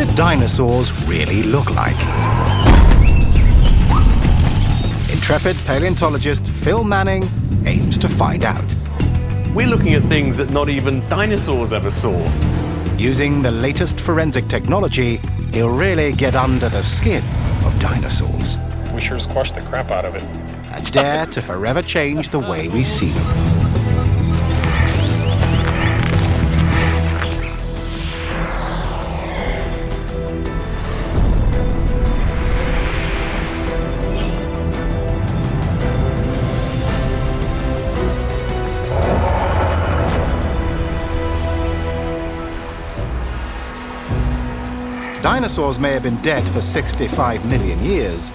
did dinosaurs really look like? Intrepid paleontologist Phil Manning aims to find out. We're looking at things that not even dinosaurs ever saw. Using the latest forensic technology, he'll really get under the skin of dinosaurs. We sure squashed the crap out of it. And dare to forever change the way we see them. Dinosaurs may have been dead for 65 million years,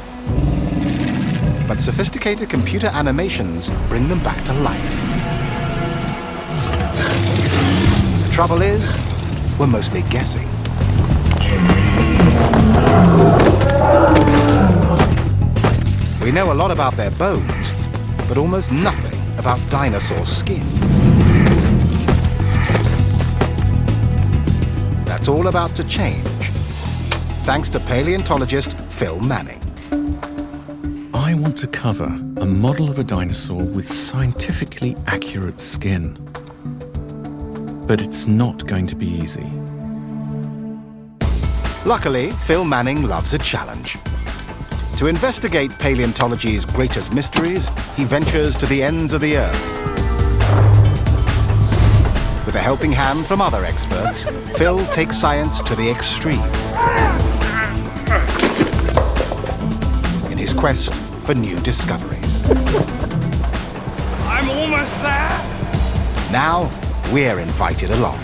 but sophisticated computer animations bring them back to life. The trouble is, we're mostly guessing. We know a lot about their bones, but almost nothing about dinosaur skin. That's all about to change, thanks to paleontologist Phil Manning. I want to cover a model of a dinosaur with scientifically accurate skin. But it's not going to be easy. Luckily, Phil Manning loves a challenge. To investigate paleontology's greatest mysteries, he ventures to the ends of the Earth. With a helping hand from other experts, Phil takes science to the extreme. In his quest for new discoveries. I'm almost there! Now, we're invited along.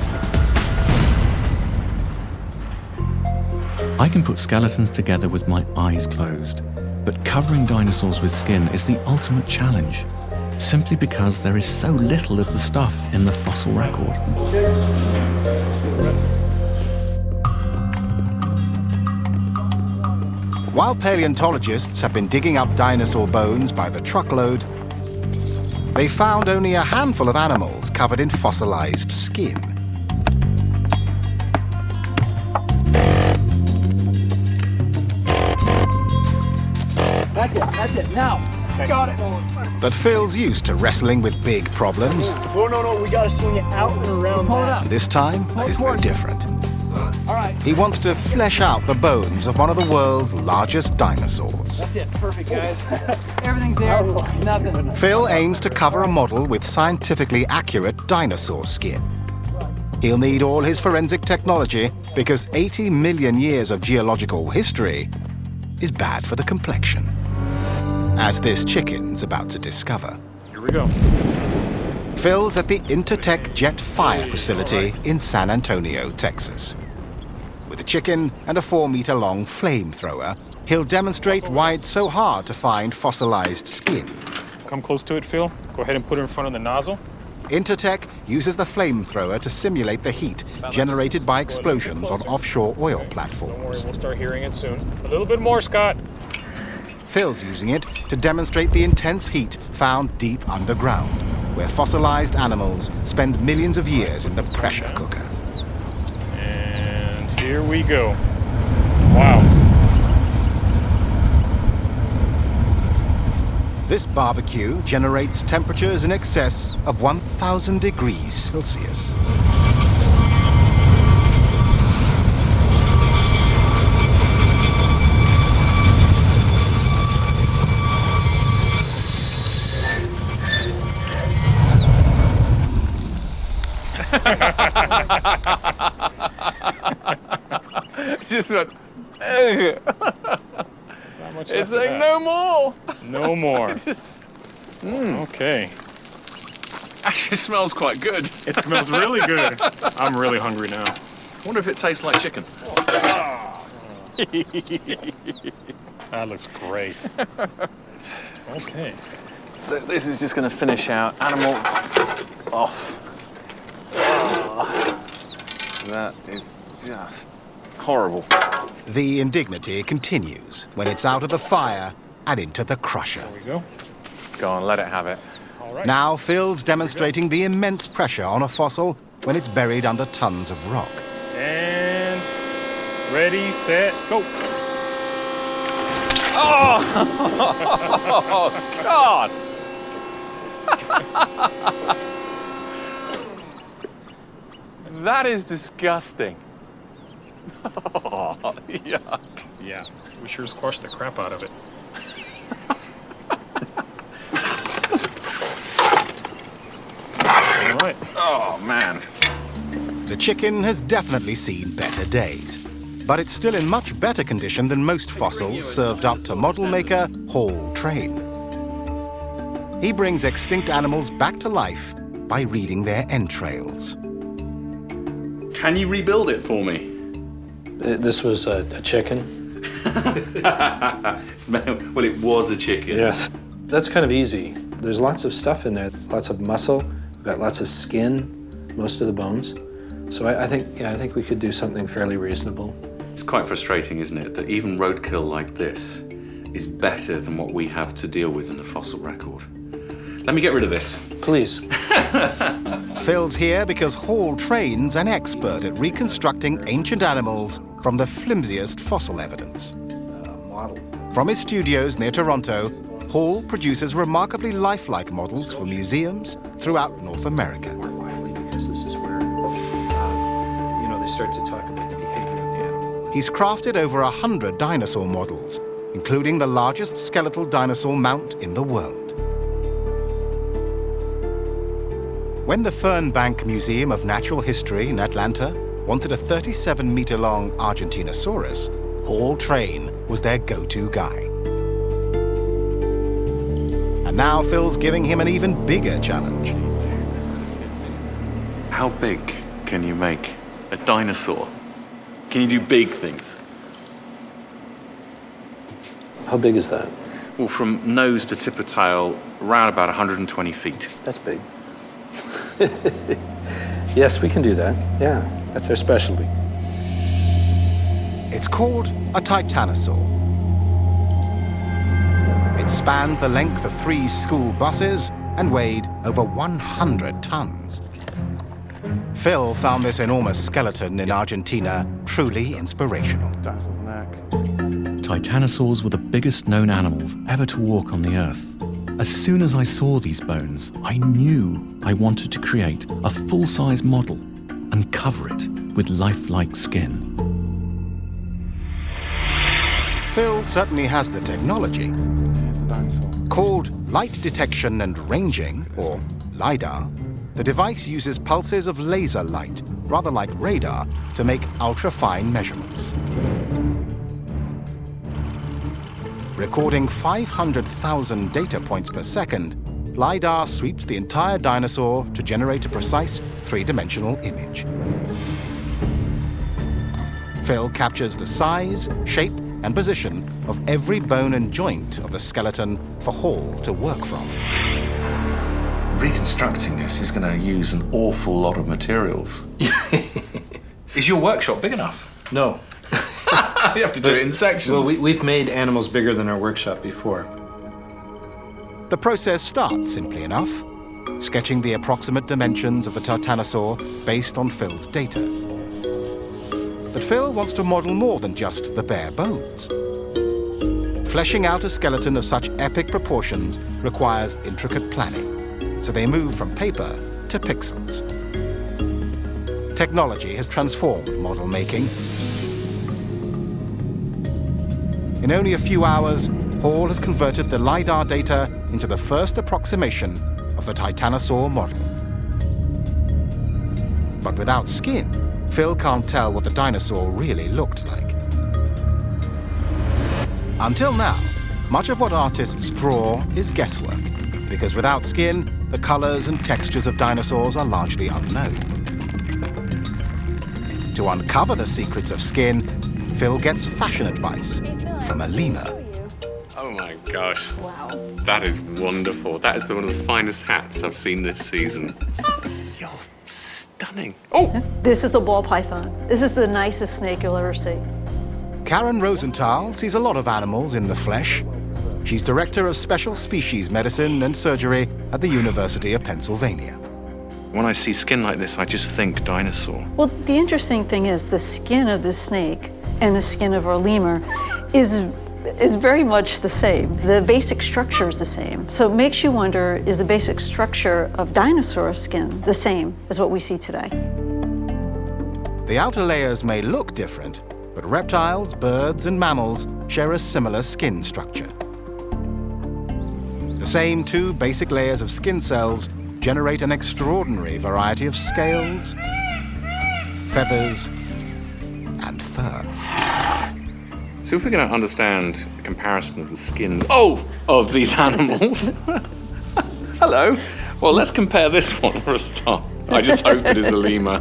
I can put skeletons together with my eyes closed, but covering dinosaurs with skin is the ultimate challenge, simply because there is so little of the stuff in the fossil record. While paleontologists have been digging up dinosaur bones by the truckload, they found only a handful of animals covered in fossilized skin. That's it, now. Got it. But Phil's used to wrestling with big problems. No, we gotta swing it out and around. Pull it up. This time is no different. All right. He wants to flesh out the bones of one of the world's largest dinosaurs. That's it, perfect, guys. Everything's there, nothing. Phil aims to cover a model with scientifically accurate dinosaur skin. He'll need all his forensic technology because 80 million years of geological history is bad for the complexion, as this chicken's about to discover. Here we go. Phil's at the Intertech Jet Fire Facility in San Antonio, Texas. With a chicken and a 4-meter-long flamethrower, he'll demonstrate why it's so hard to find fossilized skin. Come close to it, Phil. Go ahead and put it in front of the nozzle. Intertech uses the flamethrower to simulate the heat generated by explosions on offshore oil Don't worry, platforms. we'll start hearing it soon. A little bit more, Scott. Phil's using it to demonstrate the intense heat found deep underground, where fossilized animals spend millions of years in the pressure cooker. And here we go. Wow. This barbecue generates temperatures in excess of 1,000 degrees Celsius. Just went, ugh. It's like, no more. No more. Just, Okay. actually smells quite good. It smells really good. I'm really hungry now. I wonder if it tastes like chicken. That looks great. Okay. So this is just going to finish our animal off. That is just horrible. The indignity continues when it's out of the fire and into the crusher. There we go. Go on, let it have it. All right. Now Phil's demonstrating the immense pressure on a fossil when it's buried under tons of rock. And Ready, set, go. Oh, God! That is disgusting. Oh, yuck. Yeah, we sure squashed the crap out of it. All right. Oh, man. The chicken has definitely seen better days, but it's still in much better condition than most fossils served up to model maker Hall Train. He brings extinct animals back to life by reading their entrails. Can you rebuild it for me? This was a chicken. Well, it was a chicken. Yes. That's kind of easy. There's lots of stuff in there, lots of muscle, we've got lots of skin, most of the bones. So I think we could do something fairly reasonable. It's quite frustrating, isn't it, that even roadkill like this is better than what we have to deal with in the fossil record. Let me get rid of this. Please. Phil's here because Hall Train's an expert at reconstructing ancient animals from the flimsiest fossil evidence. Model. From his studios near Toronto, Hall produces remarkably lifelike models for museums throughout North America. More lively because this is where, they start to talk about the behavior of the animal. He's crafted over 100 dinosaur models, including the largest skeletal dinosaur mount in the world. When the Fernbank Museum of Natural History in Atlanta wanted a 37-meter-long Argentinosaurus, Hall Train was their go-to guy. And now Phil's giving him an even bigger challenge. How big can you make a dinosaur? Can you do big things? How big is that? Well, from nose to tip of tail, around about 120 feet. That's big. Yes, we can do that. Yeah, that's our specialty. It's called a titanosaur. It spanned the length of 3 school buses and weighed over 100 tons. Phil found this enormous skeleton in Argentina truly inspirational. Titanosaurs were the biggest known animals ever to walk on the Earth. As soon as I saw these bones, I knew I wanted to create a full-size model and cover it with lifelike skin. Phil certainly has the technology. Called light detection and ranging, or LiDAR, the device uses pulses of laser light, rather like radar, to make ultra-fine measurements. Recording 500,000 data points per second, LiDAR sweeps the entire dinosaur to generate a precise 3-dimensional image. Phil captures the size, shape, and position of every bone and joint of the skeleton for Hall to work from. Reconstructing this is going to use an awful lot of materials. Is your workshop big enough? No. You have to do it in sections. Well, we've made animals bigger than our workshop before. The process starts simply enough, sketching the approximate dimensions of the titanosaur based on Phil's data. But Phil wants to model more than just the bare bones. Fleshing out a skeleton of such epic proportions requires intricate planning, so they move from paper to pixels. Technology has transformed model making. In only a few hours, Hall has converted the LiDAR data into the first approximation of the titanosaur model. But without skin, Phil can't tell what the dinosaur really looked like. Until now, much of what artists draw is guesswork, because without skin, the colors and textures of dinosaurs are largely unknown. To uncover the secrets of skin, Phil gets fashion advice from a lemur. Oh my gosh. Wow. That is wonderful. That is one of the finest hats I've seen this season. You're stunning. Oh! This is a ball python. This is the nicest snake you'll ever see. Karen Rosenthal sees a lot of animals in the flesh. She's director of special species medicine and surgery at the University of Pennsylvania. When I see skin like this, I just think dinosaur. Well, the interesting thing is the skin of this snake and the skin of our lemur is very much the same. The basic structure is the same. So it makes you wonder, is the basic structure of dinosaur skin the same as what we see today? The outer layers may look different, but reptiles, birds, and mammals share a similar skin structure. The same two basic layers of skin cells generate an extraordinary variety of scales, feathers, and fur. So if we're going to understand a comparison of the skins of these animals, hello. Well, let's compare this one for a start. I just hope it is a lemur.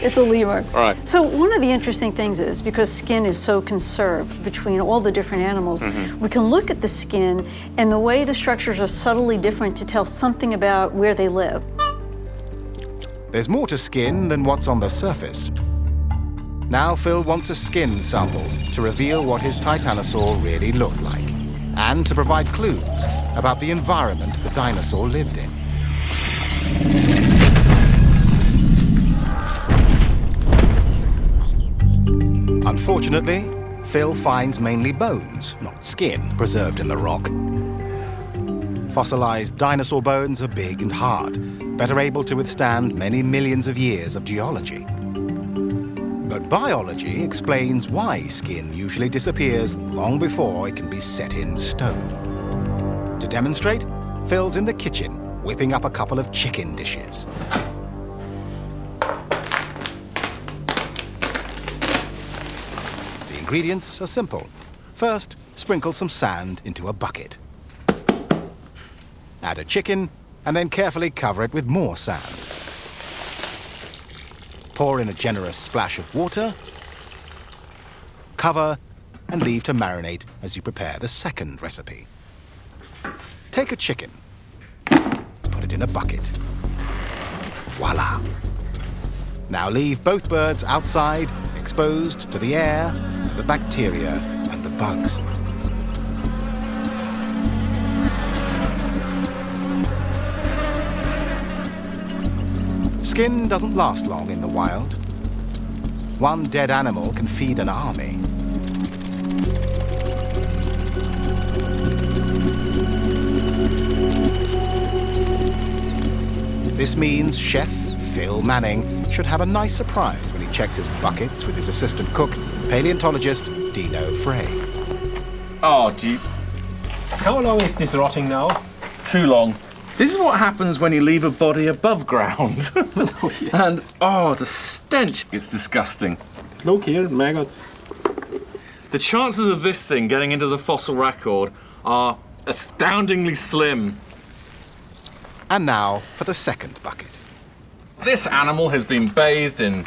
It's a lemur. All right. So one of the interesting things is, because skin is so conserved between all the different animals, we can look at the skin and the way the structures are subtly different to tell something about where they live. There's more to skin than what's on the surface. Now Phil wants a skin sample to reveal what his titanosaur really looked like, and to provide clues about the environment the dinosaur lived in. Unfortunately, Phil finds mainly bones, not skin, preserved in the rock. Fossilized dinosaur bones are big and hard, better able to withstand many millions of years of geology. But biology explains why skin usually disappears long before it can be set in stone. To demonstrate, Phil's in the kitchen, whipping up a couple of chicken dishes. The ingredients are simple. First, sprinkle some sand into a bucket. Add a chicken, and then carefully cover it with more sand. Pour in a generous splash of water, cover, and leave to marinate as you prepare the second recipe. Take a chicken, put it in a bucket. Voila! Now leave both birds outside, exposed to the air, and the bacteria, and the bugs. Skin doesn't last long in the wild. One dead animal can feed an army. This means Chef Phil Manning should have a nice surprise when he checks his buckets with his assistant cook, paleontologist Dino Frey. Oh, gee, How long is this rotting now? too long. This is what happens when you leave a body above ground. Oh, yes. And, the stench. It's disgusting. Look here, maggots. The chances of this thing getting into the fossil record are astoundingly slim. And now for the second bucket. This animal has been bathed in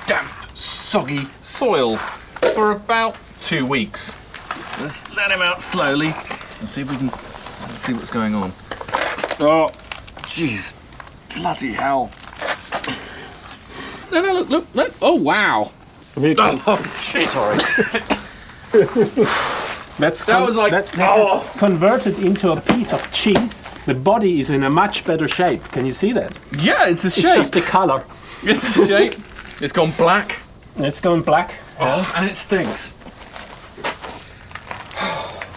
damp, soggy soil for about 2 weeks. Let's let him out slowly and see if we can see what's going on. Oh, jeez, bloody hell! No, look! Oh, wow! Oh, shit! Sorry. That was like converted into a piece of cheese. The body is in a much better shape. Can you see that? Yeah, it's a shape. It's just the color. It's a shape. It's gone black. It's going black. Oh, and it stinks.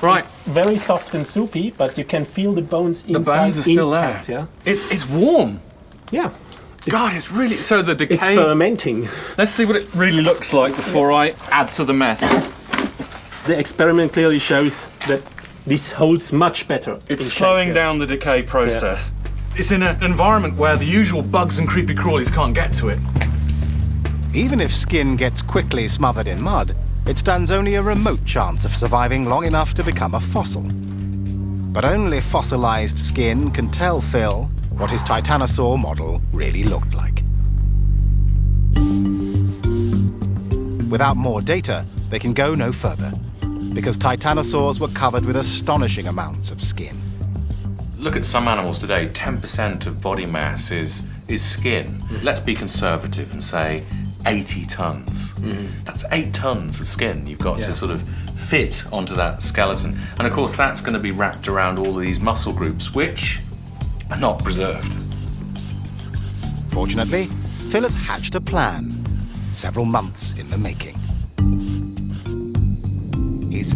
Right. It's very soft and soupy, but you can feel the bones inside. The bones are still intact, there. Yeah. It's warm. Yeah. God, it's really so the decay. It's fermenting. Let's see what it really looks like before I add to the mess. The experiment clearly shows that this holds much better. It's slowing down the decay process. Yeah. It's in an environment where the usual bugs and creepy crawlies can't get to it. Even if skin gets quickly smothered in mud, it stands only a remote chance of surviving long enough to become a fossil. But only fossilized skin can tell Phil what his titanosaur model really looked like. Without more data, they can go no further, because titanosaurs were covered with astonishing amounts of skin. Look at some animals today, 10% of body mass is skin. Let's be conservative and say 80 tons. That's 8 tons of skin you've got to sort of fit onto that skeleton. And of course that's going to be wrapped around all of these muscle groups, which are not preserved. Fortunately, Phil has hatched a plan, several months in the making.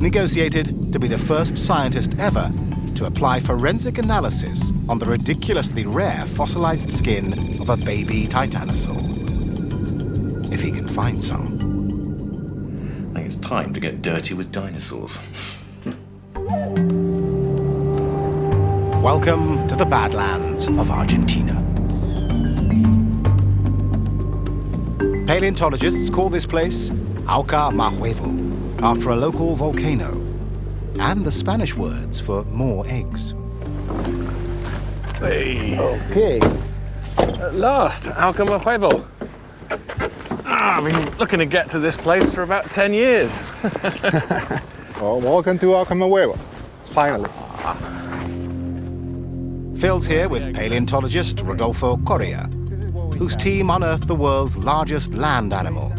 negotiated to be the first scientist ever to apply forensic analysis on the ridiculously rare fossilized skin of a baby titanosaur. If he can find some. I think it's time to get dirty with dinosaurs. Welcome to the Badlands of Argentina. Paleontologists call this place Auca Mahuevo, after a local volcano, and the Spanish words for more eggs. Hey. Okay. At last, Alcama Huevo. I've been looking to get to this place for about 10 years. Well, welcome to Alcamahuevo, finally. Phil's here with paleontologist Rodolfo Correa, whose team unearthed the world's largest land animal,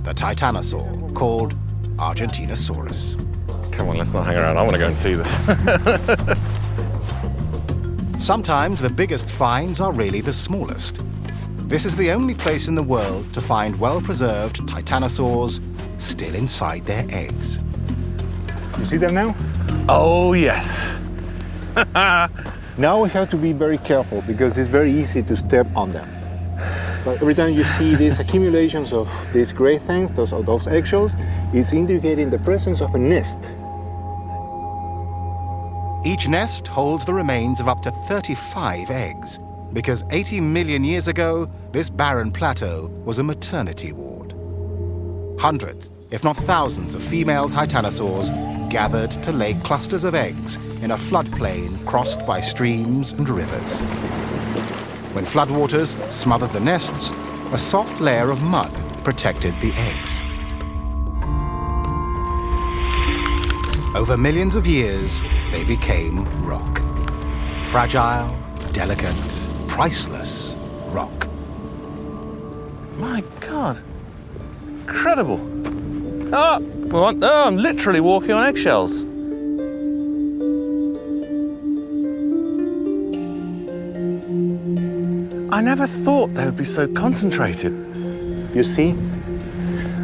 the titanosaur, called Argentinosaurus. Come on, let's not hang around. I want to go and see this. Sometimes the biggest finds are really the smallest. This is the only place in the world to find well-preserved titanosaurs still inside their eggs. You see them now? Oh, yes. Now we have to be very careful because it's very easy to step on them. But every time you see these accumulations of these gray things, those eggshells, it's indicating the presence of a nest. Each nest holds the remains of up to 35 eggs, because 80 million years ago, this barren plateau was a maternity ward. Hundreds, if not thousands, of female titanosaurs gathered to lay clusters of eggs in a floodplain crossed by streams and rivers. When floodwaters smothered the nests, a soft layer of mud protected the eggs. Over millions of years, they became rock. Fragile, delicate, priceless rock. My God. Incredible. Oh, I'm literally walking on eggshells. I never thought they would be so concentrated. You see?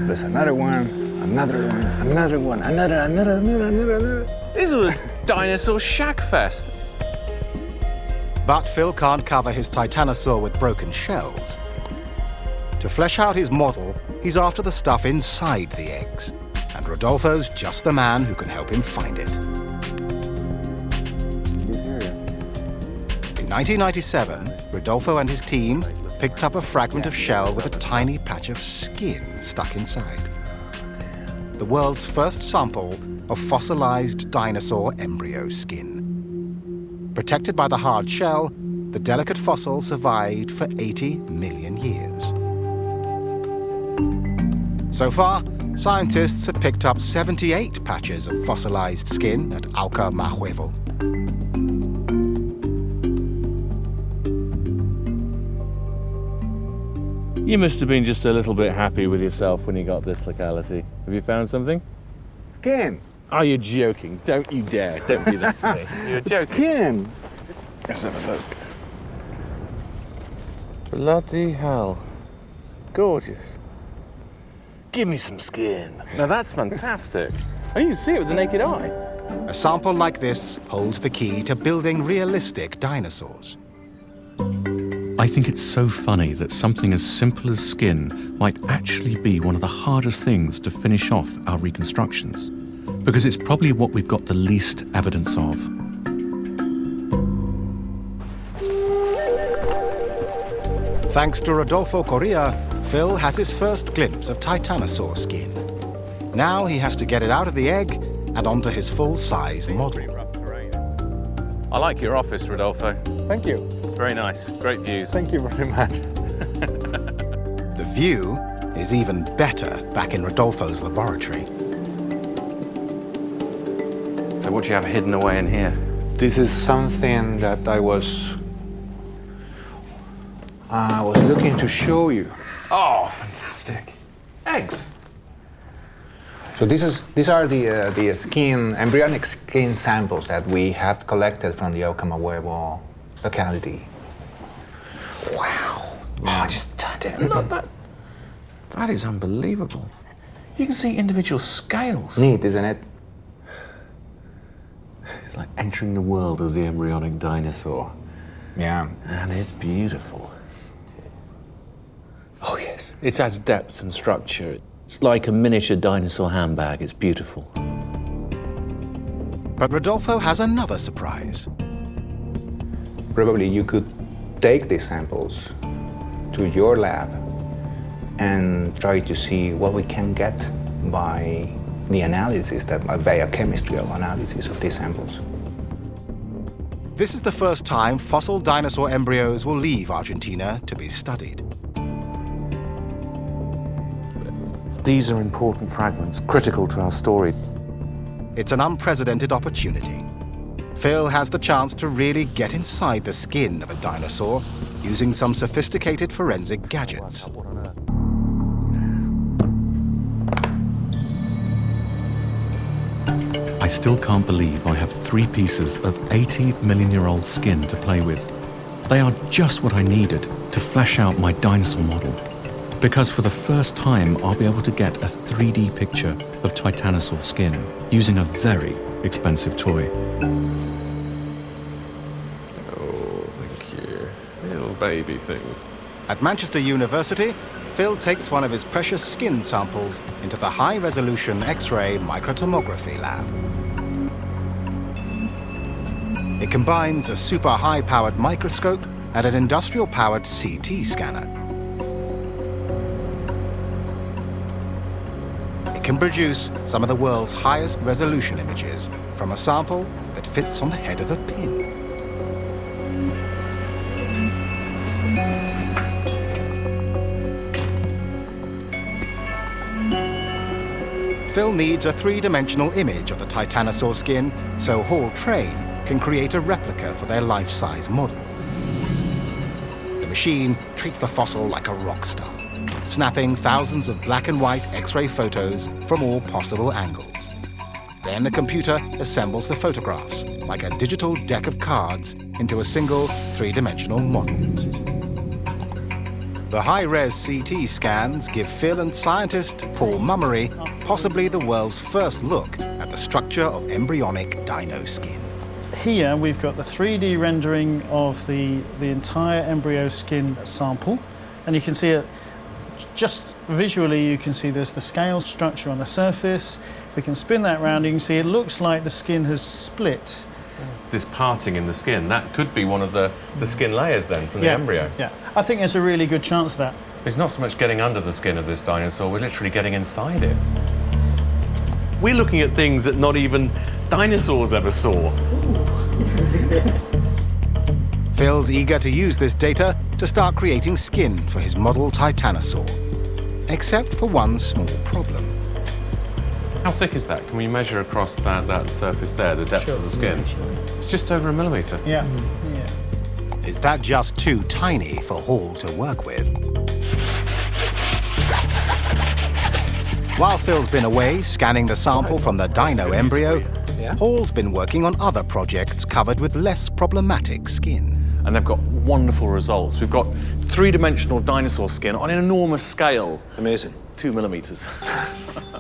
There's another one, another one, another one, another. This was a dinosaur shack fest. But Phil can't cover his titanosaur with broken shells. To flesh out his model, he's after the stuff inside the eggs. And Rodolfo's just the man who can help him find it. In 1997, Rodolfo and his team picked up a fragment of shell with a tiny patch of skin stuck inside. The world's first sample of fossilized dinosaur embryo skin. Protected by the hard shell, the delicate fossil survived for 80 million years. So far, scientists have picked up 78 patches of fossilized skin at Auca Mahuevo. You must have been just a little bit happy with yourself when you got this locality. Have you found something? Skin. Are you joking? Don't you dare. Don't do that to me. You're joking. Skin. Let's have a look. Bloody hell. Gorgeous. Give me some skin. Now that's fantastic. Oh, you can see it with the naked eye. A sample like this holds the key to building realistic dinosaurs. I think it's so funny that something as simple as skin might actually be one of the hardest things to finish off our reconstructions, because it's probably what we've got the least evidence of. Thanks to Rodolfo Correa, Phil has his first glimpse of titanosaur skin. Now he has to get it out of the egg and onto his full-size model. I like your office, Rodolfo. Thank you. It's very nice. Great views. Thank you very much. The view is even better back in Rodolfo's laboratory. So what do you have hidden away in here? This is something that I was looking to show you. Oh, fantastic. Eggs. So these are the skin, embryonic skin samples that we had collected from the Alcamahuevo locality. Wow. Oh, I just turned it and look, that is unbelievable. You can see individual scales. Neat, isn't it? It's like entering the world of the embryonic dinosaur. Yeah. And it's beautiful. Oh yes, it adds depth and structure. It's like a miniature dinosaur handbag. It's beautiful. But Rodolfo has another surprise. Probably you could take these samples to your lab and try to see what we can get by the analysis, that biochemical analysis of these samples. This is the first time fossil dinosaur embryos will leave Argentina to be studied. These are important fragments, critical to our story. It's an unprecedented opportunity. Phil has the chance to really get inside the skin of a dinosaur using some sophisticated forensic gadgets. I still can't believe I have 3 pieces of 80-million-year-old skin to play with. They are just what I needed to flesh out my dinosaur model. Because for the first time, I'll be able to get a 3D picture of titanosaur skin using a very expensive toy. Oh, thank you. Little baby thing. At Manchester University, Phil takes one of his precious skin samples into the high-resolution X-ray microtomography lab. It combines a super high-powered microscope and an industrial-powered CT scanner. It can produce some of the world's highest resolution images from a sample that fits on the head of a pin. Phil needs a 3-dimensional image of the titanosaur skin so Hall Train can create a replica for their life-size model. The machine treats the fossil like a rock star, snapping thousands of black and white X-ray photos from all possible angles. Then the computer assembles the photographs like a digital deck of cards into a single 3-dimensional model. The high-res CT scans give Phil and scientist Paul Mummery possibly the world's first look at the structure of embryonic dino skin. Here we've got the 3D rendering of the entire embryo skin sample, and you can see it just visually. You can see there's the scale structure on the surface. If we can spin that round, you can see it looks like the skin has split. This parting in the skin, that could be one of the skin layers then from the embryo. Yeah, I think there's a really good chance of that. It's not so much getting under the skin of this dinosaur, we're literally getting inside it. We're looking at things that not even dinosaurs ever saw. Phil's eager to use this data to start creating skin for his model titanosaur. Except for one small problem. How thick is that? Can we measure across that surface there, the depth of the skin? It's just over 1 millimetre. Yeah. Is that just too tiny for Hall to work with? While Phil's been away scanning the sample from the dino embryo, Hall's been working on other projects covered with less problematic skin. And they've got wonderful results. We've got 3-dimensional dinosaur skin on an enormous scale. Amazing. 2 millimetres.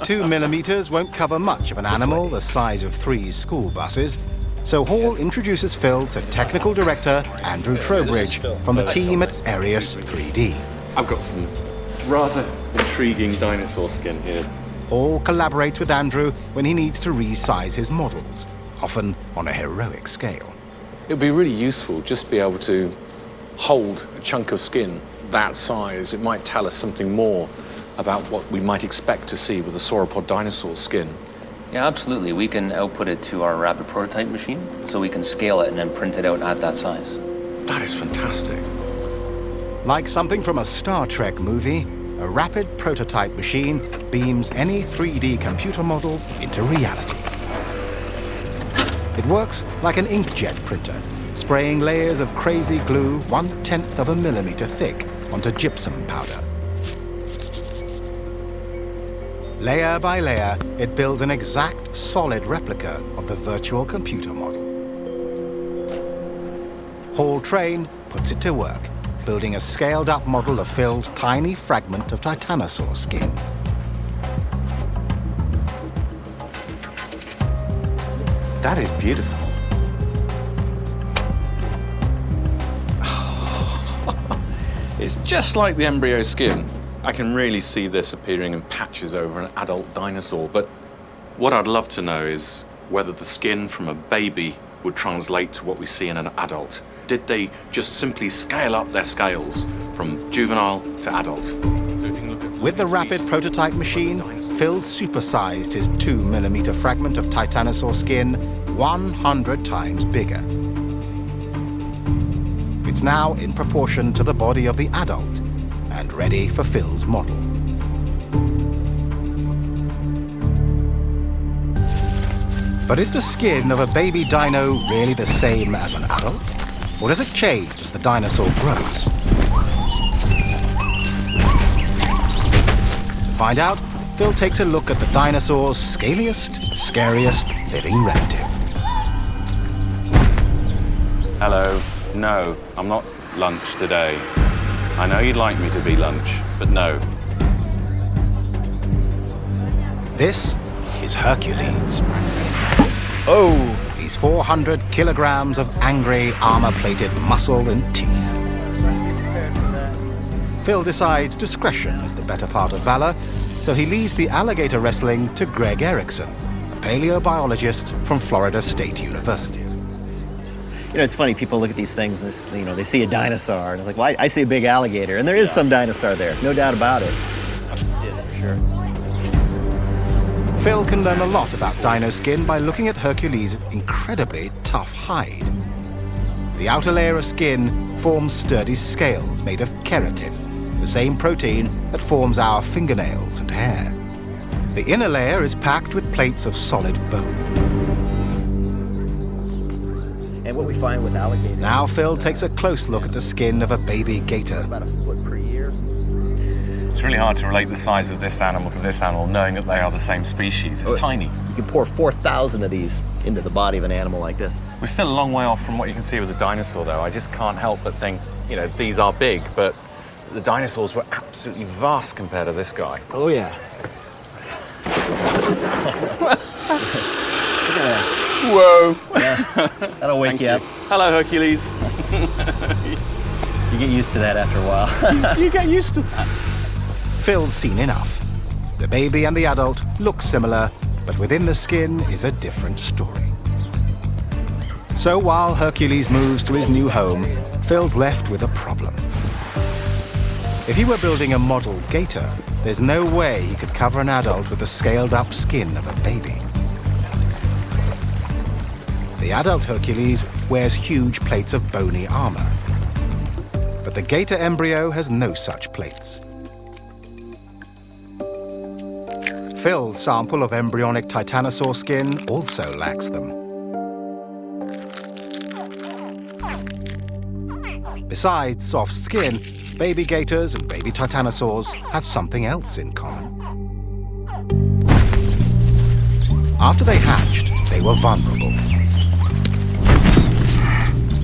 2 millimetres won't cover much of an animal the size of 3 school buses, so Hall introduces Phil to technical director Andrew Trowbridge from the team at Arius 3D. I've got some rather intriguing dinosaur skin here. Hall collaborates with Andrew when he needs to resize his models, often on a heroic scale. It would be really useful just to be able to hold a chunk of skin that size. It might tell us something more about what we might expect to see with a sauropod dinosaur skin. Yeah, absolutely. We can output it to our rapid prototype machine, so we can scale it and then print it out at that size. That is fantastic. Like something from a Star Trek movie, a rapid prototype machine beams any 3D computer model into reality. It works like an inkjet printer, spraying layers of crazy glue 1/10 of a millimeter thick onto gypsum powder. Layer by layer, it builds an exact, solid replica of the virtual computer model. Hall Train puts it to work, building a scaled-up model of Phil's tiny fragment of titanosaur skin. That is beautiful. It's just like the embryo skin. I can really see this appearing in patches over an adult dinosaur, but what I'd love to know is whether the skin from a baby would translate to what we see in an adult. Did they just simply scale up their scales from juvenile to adult? So if you can look at With the rapid prototype machine, Phil supersized his 2mm fragment of titanosaur skin 100 times bigger. It's now in proportion to the body of the adult and ready for Phil's model. But is the skin of a baby dino really the same as an adult? Or does it change as the dinosaur grows? To find out, Phil takes a look at the dinosaur's scaliest, scariest living relative. Hello. No, I'm not lunch today. I know you'd like me to be lunch, but no. This is Hercules. Oh! He's 400 kilograms of angry, armor-plated muscle and teeth. Phil decides discretion is the better part of valor, so he leaves the alligator wrestling to Greg Erickson, a paleobiologist from Florida State University. You know, it's funny, people look at these things and, you know, they see a dinosaur, and it's like, well, I see a big alligator, and there is some dinosaur there, no doubt about it. I just did it, for sure. Phil can learn a lot about dino skin by looking at Hercules' incredibly tough hide. The outer layer of skin forms sturdy scales made of keratin, the same protein that forms our fingernails and hair. The inner layer is packed with plates of solid bone. And what we find with alligators... Now Phil takes a close look at the skin of a baby gator. About a foot per year. It's really hard to relate the size of this animal to this animal, knowing that they are the same species. It's tiny. You can pour 4,000 of these into the body of an animal like this. We're still a long way off from what you can see with the dinosaur, though. I just can't help but think, you know, these are big, but the dinosaurs were absolutely vast compared to this guy. Oh, yeah. Whoa! Yeah, that'll wake you up. Hello, Hercules. You get used to that after a while. You get used to that. Phil's seen enough. The baby and the adult look similar, but within the skin is a different story. So while Hercules moves to his new home, Phil's left with a problem. If he were building a model gator, there's no way he could cover an adult with the scaled-up skin of a baby. The adult Hercules wears huge plates of bony armor. But the gator embryo has no such plates. Phil's sample of embryonic titanosaur skin also lacks them. Besides soft skin, baby gators and baby titanosaurs have something else in common. After they hatched, they were vulnerable.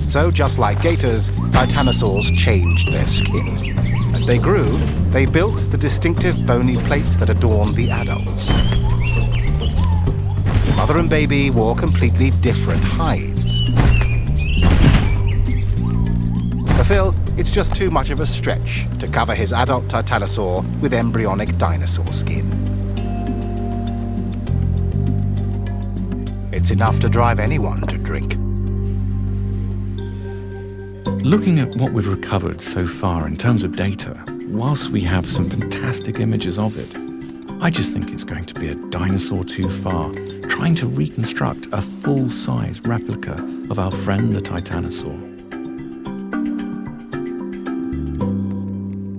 So just like gators, titanosaurs changed their skin. As they grew, they built the distinctive bony plates that adorn the adults. Mother and baby wore completely different hides. For Phil, it's just too much of a stretch to cover his adult titanosaur with embryonic dinosaur skin. It's enough to drive anyone to drink. Looking at what we've recovered so far in terms of data, whilst we have some fantastic images of it, I just think it's going to be a dinosaur too far, trying to reconstruct a full-size replica of our friend the titanosaur.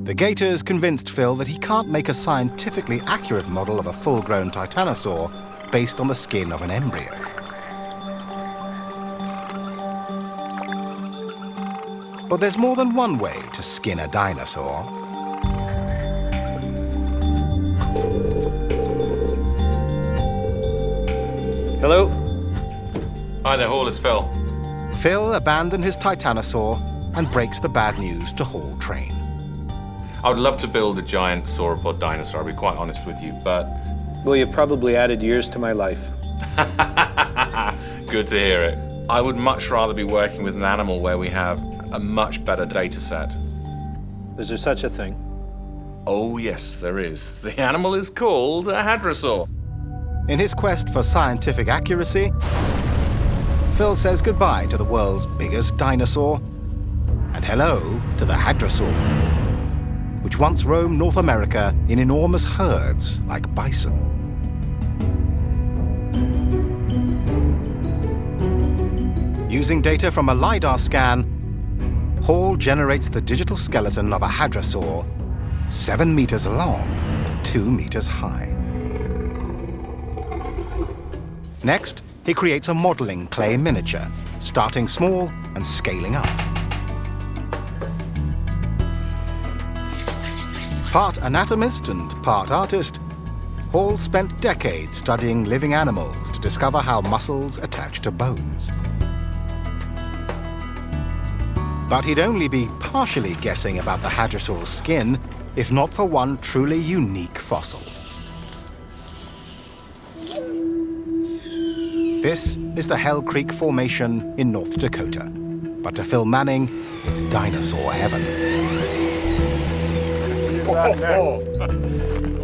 The gators convinced Phil that he can't make a scientifically accurate model of a full-grown titanosaur based on the skin of an embryo. But there's more than one way to skin a dinosaur. Hello. Hi there, Hall, it's Phil. Phil abandoned his titanosaur and breaks the bad news to Hall Train. I would love to build a giant sauropod dinosaur, I'll be quite honest with you, but... Well, you've probably added years to my life. Good to hear it. I would much rather be working with an animal where we have a much better data set. Is there such a thing? Oh, yes, there is. The animal is called a hadrosaur. In his quest for scientific accuracy, Phil says goodbye to the world's biggest dinosaur and hello to the hadrosaur, which once roamed North America in enormous herds like bison. Using data from a LiDAR scan, Hall generates the digital skeleton of a hadrosaur 7 meters long and 2 meters high. Next, he creates a modeling clay miniature, starting small and scaling up. Part anatomist and part artist, Hall spent decades studying living animals to discover how muscles attach to bones. But he'd only be partially guessing about the hadrosaur's skin if not for one truly unique fossil. This is the Hell Creek Formation in North Dakota. But to Phil Manning, it's dinosaur heaven.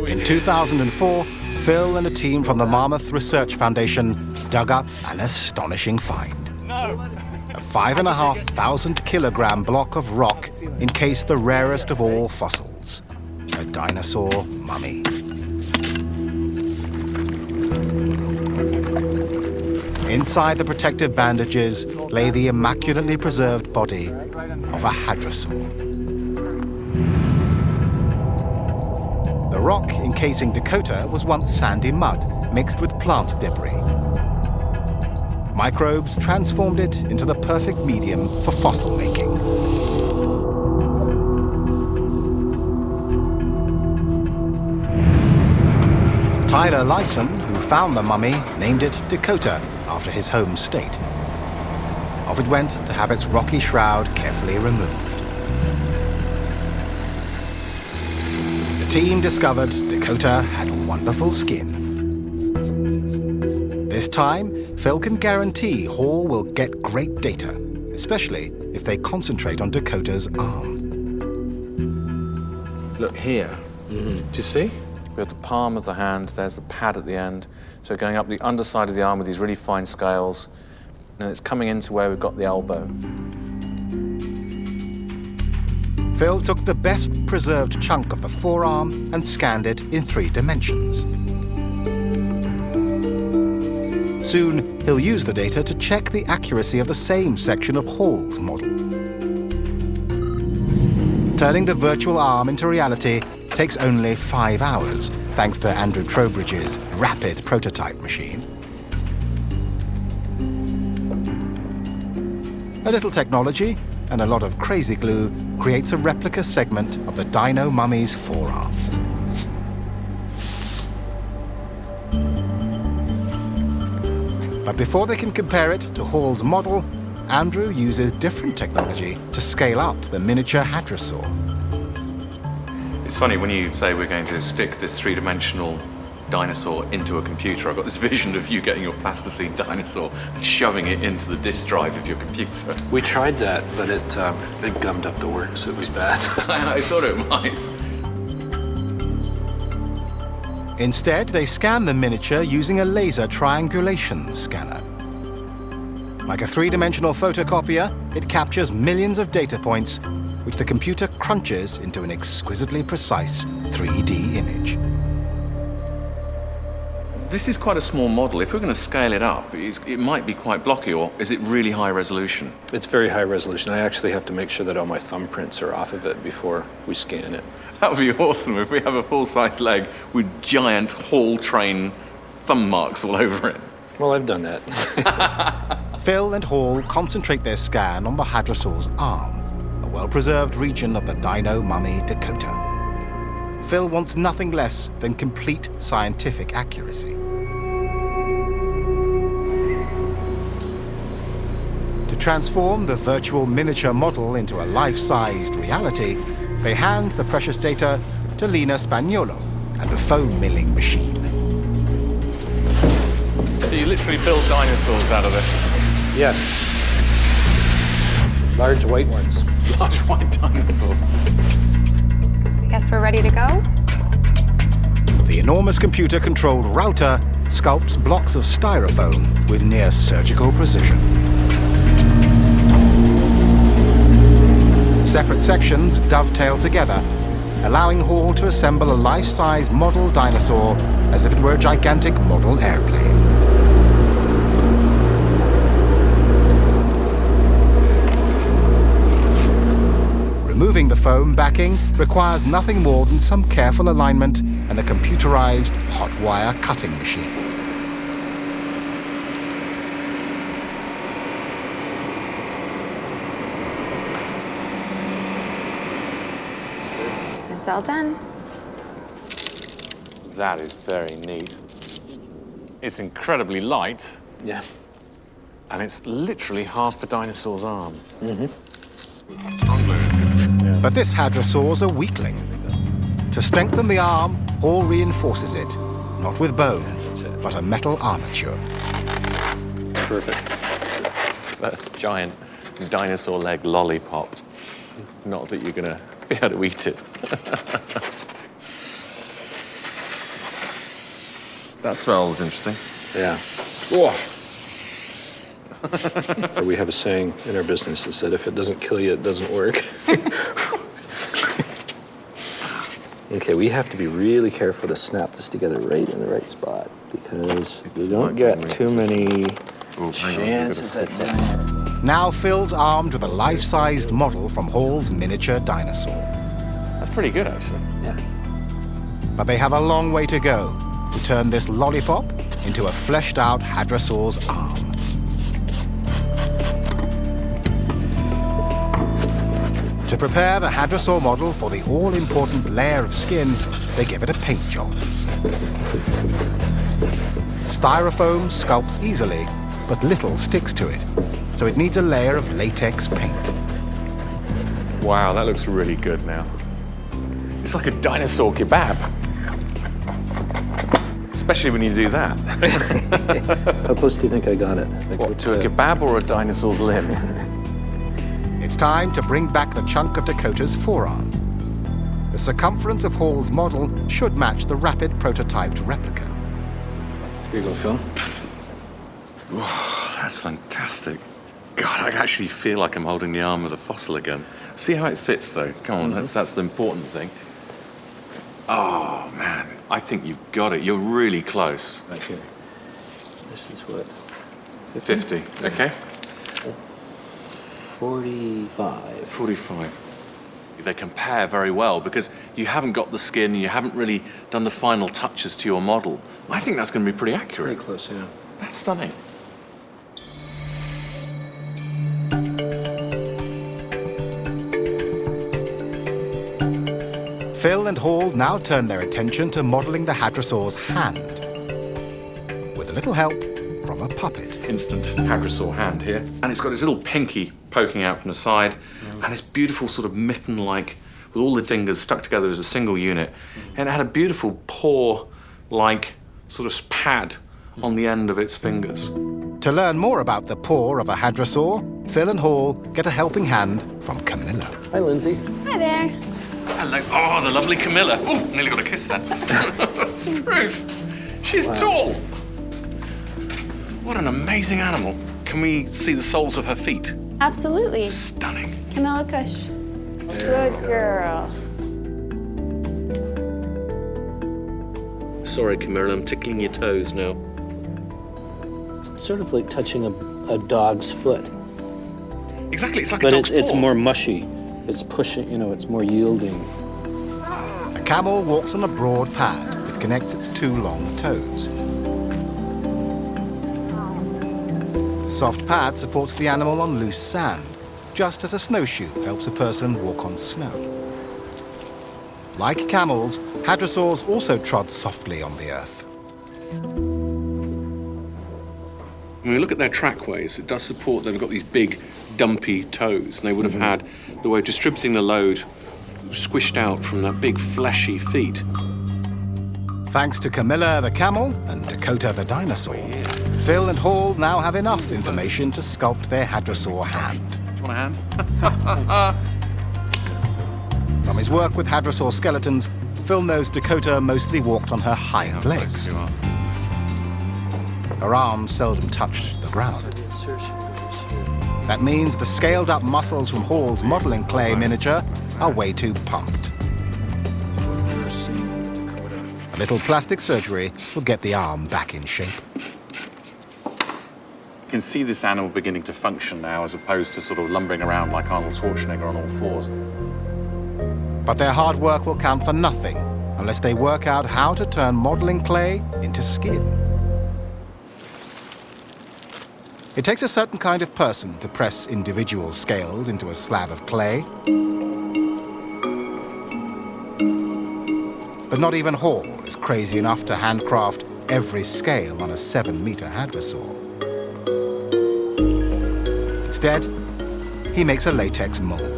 In 2004, Phil and a team from the Mammoth Research Foundation dug up an astonishing find. A 5,500 kilogram block of rock encased the rarest of all fossils, a dinosaur mummy. Inside the protective bandages lay the immaculately preserved body of a hadrosaur. The rock encasing Dakota was once sandy mud mixed with plant debris. Microbes transformed it into the perfect medium for fossil making. Tyler Lyson, who found the mummy, named it Dakota after his home state. Off it went to have its rocky shroud carefully removed. The team discovered Dakota had wonderful skin. This time, Phil can guarantee Hall will get great data, especially if they concentrate on Dakota's arm. Look here. Do you see? We have the palm of the hand, there's the pad at the end. So going up the underside of the arm with these really fine scales, and it's coming into where we've got the elbow. Phil took the best preserved chunk of the forearm and scanned it in 3 dimensions. Soon, he'll use the data to check the accuracy of the same section of Hall's model. Turning the virtual arm into reality takes only 5 hours, thanks to Andrew Trowbridge's rapid prototype machine. A little technology and a lot of crazy glue creates a replica segment of the dino mummy's forearm. But before they can compare it to Hall's model, Andrew uses different technology to scale up the miniature hadrosaur. It's funny when you say we're going to stick this 3-dimensional dinosaur into a computer. I've got this vision of you getting your plasticine dinosaur and shoving it into the disk drive of your computer. We tried that, but it gummed up the works. It was bad. I thought it might. Instead, they scan the miniature using a laser triangulation scanner. Like a 3-dimensional photocopier, it captures millions of data points, which the computer crunches into an exquisitely precise 3D image. This is quite a small model. If we're going to scale it up, it might be quite blocky, or is it really high resolution? It's very high resolution. I actually have to make sure that all my thumbprints are off of it before we scan it. That would be awesome if we have a full-size leg with giant Hall train thumb marks all over it. Well, I've done that. Phil and Hall concentrate their scan on the hadrosaur's arm, a well-preserved region of the dino mummy Dakota. Phil wants nothing less than complete scientific accuracy. To transform the virtual miniature model into a life-sized reality, they hand the precious data to Lina Spagnolo and the foam milling machine. So you literally build dinosaurs out of this? Yes. Large white ones. Large white dinosaurs. if we're ready to go. The enormous computer-controlled router sculpts blocks of styrofoam with near-surgical precision. Separate sections dovetail together, allowing Hall to assemble a life-size model dinosaur as if it were a gigantic model airplane. Removing the foam backing requires nothing more than some careful alignment and a computerized hot wire cutting machine. It's all done. That is very neat. It's incredibly light. Yeah. And it's literally half a dinosaur's arm. But this hadrosaur's a weakling. To strengthen the arm, Hall reinforces it, not with bone, but a metal armature. Perfect. That's a giant dinosaur leg lollipop. Not that you're going to be able to eat it. That smells interesting. Yeah. We have a saying in our business is that if it doesn't kill you, it doesn't work. Okay, we have to be really careful to snap this together right in the right spot because we don't get too many chances at that. Now Phil's armed with a life-sized model from Hall's miniature dinosaur. That's pretty good, actually. Yeah. But they have a long way to go to turn this lollipop into a fleshed-out hadrosaur's arm. To prepare the hadrosaur model for the all-important layer of skin, they give it a paint job. Styrofoam sculpts easily, but little sticks to it, so it needs a layer of latex paint. Wow, that looks really good now. It's like a dinosaur kebab. Especially when you do that. How close do you think I got it? What, to a kebab or a dinosaur's limb? It's time to bring back the chunk of Dakota's forearm. The circumference of Hall's model should match the rapid prototyped replica. Here you go, Phil. Whoa, that's fantastic. God, I actually feel like I'm holding the arm of the fossil again. See how it fits, though? Come on, that's the important thing. Oh, man, I think you've got it. You're really close. Right here. This is what? 50, okay? 45. 45. They compare very well because you haven't got the skin, you haven't really done the final touches to your model. I think that's going to be pretty accurate. Pretty close, yeah. That's stunning. Phil and Hall now turn their attention to modeling the hadrosaur's hand, with a little help from a puppet. Instant hadrosaur hand here. And it's got its little pinky poking out from the side, and it's beautiful sort of mitten-like, with all the fingers stuck together as a single unit. And it had a beautiful paw-like sort of pad on the end of its fingers. To learn more about the paw of a hadrosaur, Phil and Hall get a helping hand from Camilla. Hi, Lindsay. Hi there. Hello. Oh, the lovely Camilla. Oh, nearly got a kiss there. That's Ruth. She's tall. What an amazing animal. Can we see the soles of her feet? Absolutely. Stunning. Camilla Cush. Good girl. Sorry, Camilla, I'm tickling your toes now. It's sort of like touching a dog's foot. Exactly, it's like but a dog's it's paw. more mushy. It's pushing, it's more yielding. A camel walks on a broad pad that connects its two long toes. The soft pad supports the animal on loose sand, just as a snowshoe helps a person walk on snow. Like camels, hadrosaurs also trod softly on the earth. When we look at their trackways, it does support they've got these big, dumpy toes, and they would have had the way of distributing the load squished out from that big, fleshy feet. Thanks to Camilla the camel and Dakota the dinosaur, Phil and Hall now have enough information to sculpt their hadrosaur hand. Do you want a hand? From his work with hadrosaur skeletons, Phil knows Dakota mostly walked on her hind legs. Her arms seldom touched the ground. That means the scaled-up muscles from Hall's modeling clay miniature are way too pumped. A little plastic surgery will get the arm back in shape. You can see this animal beginning to function now, as opposed to sort of lumbering around like Arnold Schwarzenegger on all fours. But their hard work will count for nothing unless they work out how to turn modeling clay into skin. It takes a certain kind of person to press individual scales into a slab of clay. But not even Hall is crazy enough to handcraft every scale on a 7-meter hadrosaur. Instead, he makes a latex mold.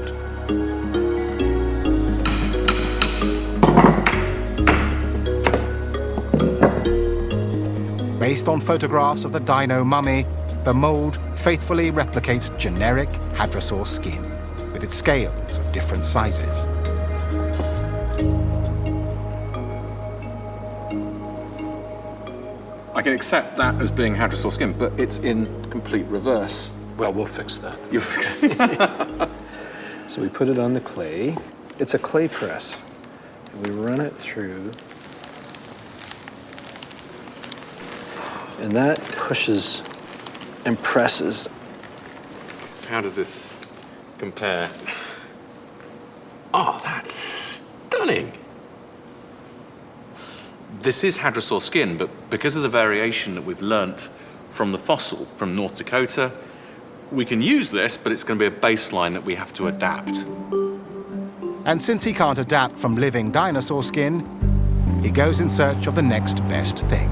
Based on photographs of the dino mummy, the mold faithfully replicates generic hadrosaur skin, with its scales of different sizes. I can accept that as being hadrosaur skin, but it's in complete reverse. Well, we'll fix that. You'll fix it. So we put it on the clay. It's a clay press. And we run it through. And that pushes and presses. How does this compare? Oh, that's stunning. This is hadrosaur skin, but because of the variation that we've learnt from the fossil from North Dakota, we can use this, but it's going to be a baseline that we have to adapt. And since he can't adapt from living dinosaur skin, he goes in search of the next best thing.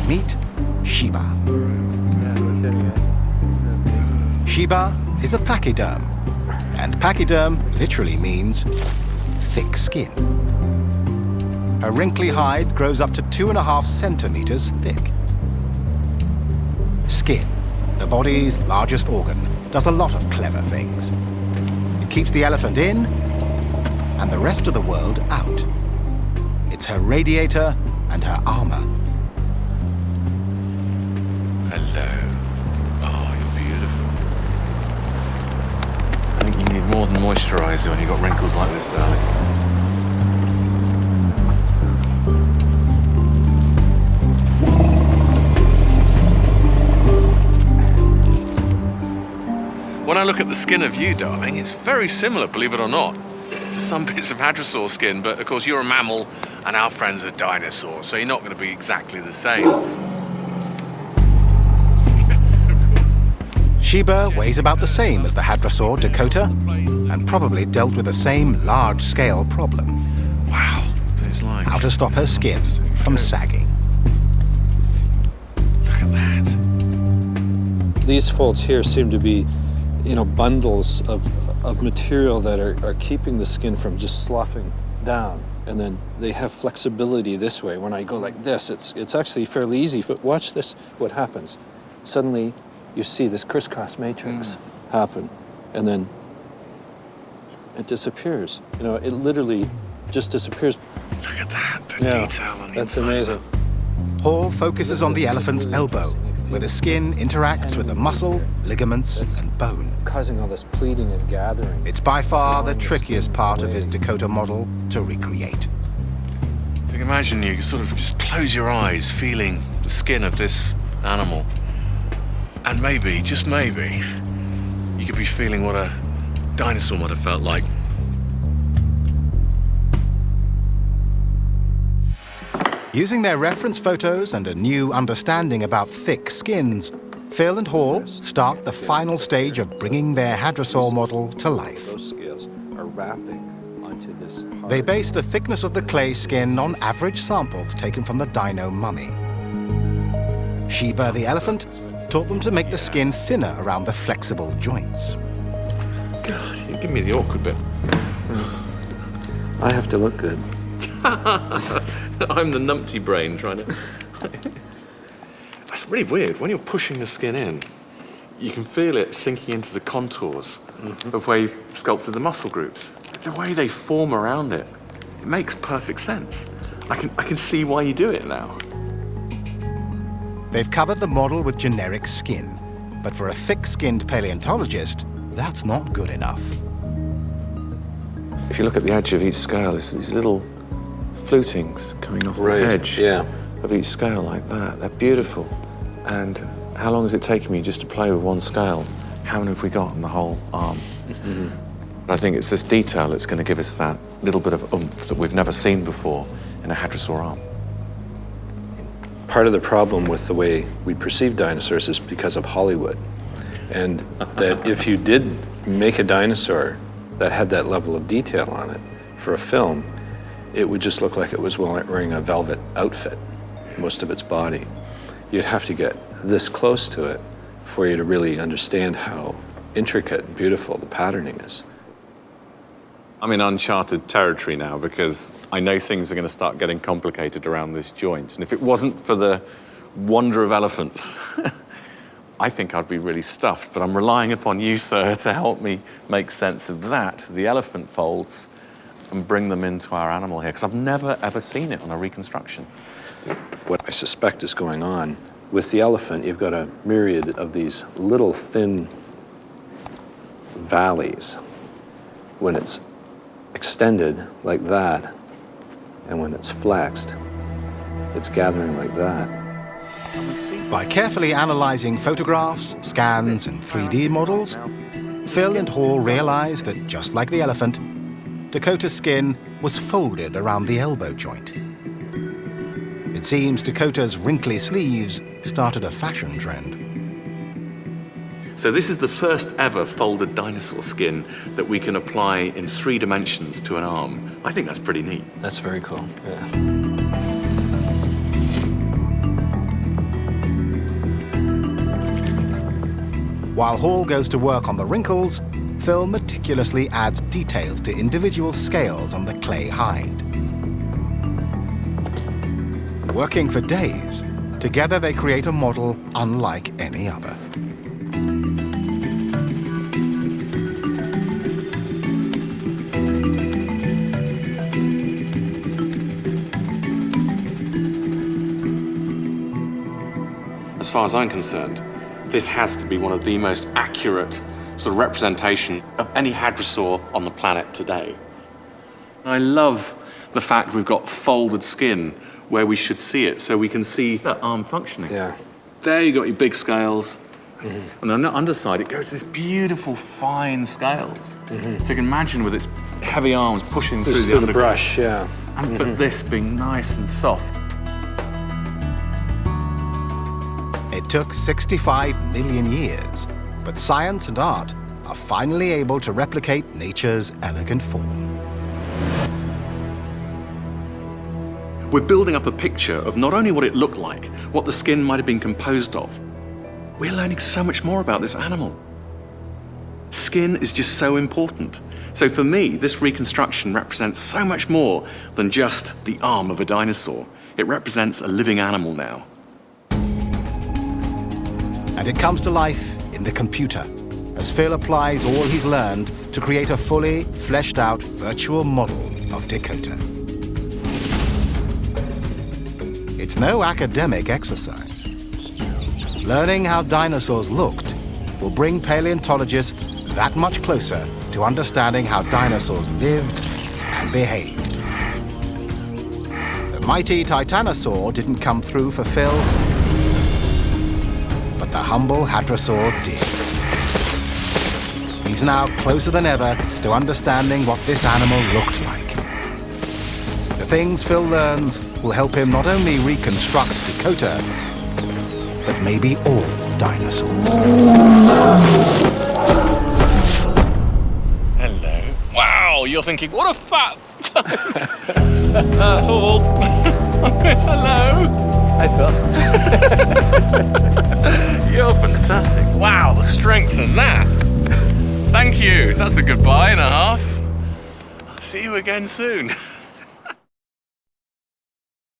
Meet Sheba. Sheba is a pachyderm, and pachyderm literally means thick skin. Her wrinkly hide grows up to 2.5 centimeters thick. Skin, the body's largest organ, does a lot of clever things. It keeps the elephant in and the rest of the world out. It's her radiator and her armor. Hello. Oh, you're beautiful. I think you need more than moisturizer when you've got wrinkles like this, darling. When I look at the skin of you, darling, it's very similar, believe it or not, to some bits of hadrosaur skin, but of course you're a mammal and our friend's a dinosaur, so you're not going to be exactly the same. Sheba weighs about the same as the hadrosaur Dakota, and probably dealt with the same large-scale problem. Wow, it's like how to stop her skin from sagging. Look at that. These folds here seem to be, you know, bundles of material that are keeping the skin from just sloughing down. And then they have flexibility this way. When I go like this, it's actually fairly easy. But watch this, what happens. Suddenly, you see this crisscross matrix happen, and then it disappears. You know, it literally just disappears. Look at that, the detail on the that's inside. amazing. Hall focuses on the elephant's elbow, where the skin interacts with the muscle, ligaments, and bone. Causing all this pleating and gathering. It's by far the trickiest part of his Dakota model to recreate. If you can imagine, you sort of just close your eyes, feeling the skin of this animal. And maybe, just maybe, you could be feeling what a dinosaur might have felt like. Using their reference photos and a new understanding about thick skins, Phil and Hall start the final stage of bringing their hadrosaur model to life. Those scales are wrapping onto this hard. They base the thickness of the clay skin on average samples taken from the dino mummy. Sheba the elephant taught them to make the skin thinner around the flexible joints. God, you give me the awkward bit. I have to look good. I'm the numpty brain trying to... That's really weird. When you're pushing the skin in, you can feel it sinking into the contours of where you've sculpted the muscle groups. The way they form around it, it makes perfect sense. I can see why you do it now. They've covered the model with generic skin, but for a thick-skinned paleontologist, that's not good enough. If you look at the edge of each scale, there's these little flutings coming off the edge of each scale like that. They're beautiful. And how long has it taken me just to play with one scale? How many have we got on the whole arm? And I think it's this detail that's going to give us that little bit of oomph that we've never seen before in a hadrosaur arm. Part of the problem with the way we perceive dinosaurs is because of Hollywood. And that if you did make a dinosaur that had that level of detail on it for a film, it would just look like it was wearing a velvet outfit, most of its body. You'd have to get this close to it for you to really understand how intricate and beautiful the patterning is. I'm in uncharted territory now because I know things are going to start getting complicated around this joint. And if it wasn't for the wonder of elephants, I think I'd be really stuffed. But I'm relying upon you, sir, to help me make sense of that, the elephant folds, and bring them into our animal here, because I've never, ever seen it on a reconstruction. What I suspect is going on with the elephant, you've got a myriad of these little thin valleys. When it's extended like that, and when it's flexed, it's gathering like that. By carefully analyzing photographs, scans, and 3D models, Phil and Hall realized that, just like the elephant, Dakota's skin was folded around the elbow joint. It seems Dakota's wrinkly sleeves started a fashion trend. So this is the first ever folded dinosaur skin that we can apply in 3 dimensions to an arm. I think that's pretty neat. That's very cool, yeah. While Hall goes to work on the wrinkles, Phil meticulously adds details to individual scales on the clay hide. Working for days, together they create a model unlike any other. As far as I'm concerned, this has to be one of the most accurate sort of representation of any hadrosaur on the planet today. I love the fact we've got folded skin where we should see it, so we can see that arm functioning. Yeah. There you got your big scales, and on the underside it goes to this beautiful fine scales. So you can imagine with its heavy arms pushing through the brush, yeah. But this being nice and soft. It took 65 million years, but science and art are finally able to replicate nature's elegant form. We're building up a picture of not only what it looked like, what the skin might have been composed of. We're learning so much more about this animal. Skin is just so important. So for me, this reconstruction represents so much more than just the arm of a dinosaur. It represents a living animal now. And it comes to life in the computer, as Phil applies all he's learned to create a fully fleshed-out virtual model of Dakota. It's no academic exercise. Learning how dinosaurs looked will bring paleontologists that much closer to understanding how dinosaurs lived and behaved. The mighty Titanosaur didn't come through for Phil, but the humble hadrosaur did. He's now closer than ever to understanding what this animal looked like. The things Phil learns will help him not only reconstruct Dakota, but maybe all dinosaurs. Hello. Wow, you're thinking, what a fat... Hall. Hello. Hi, Phil. You're fantastic. Wow, the strength in that. Thank you. That's a goodbye and a half. See you again soon.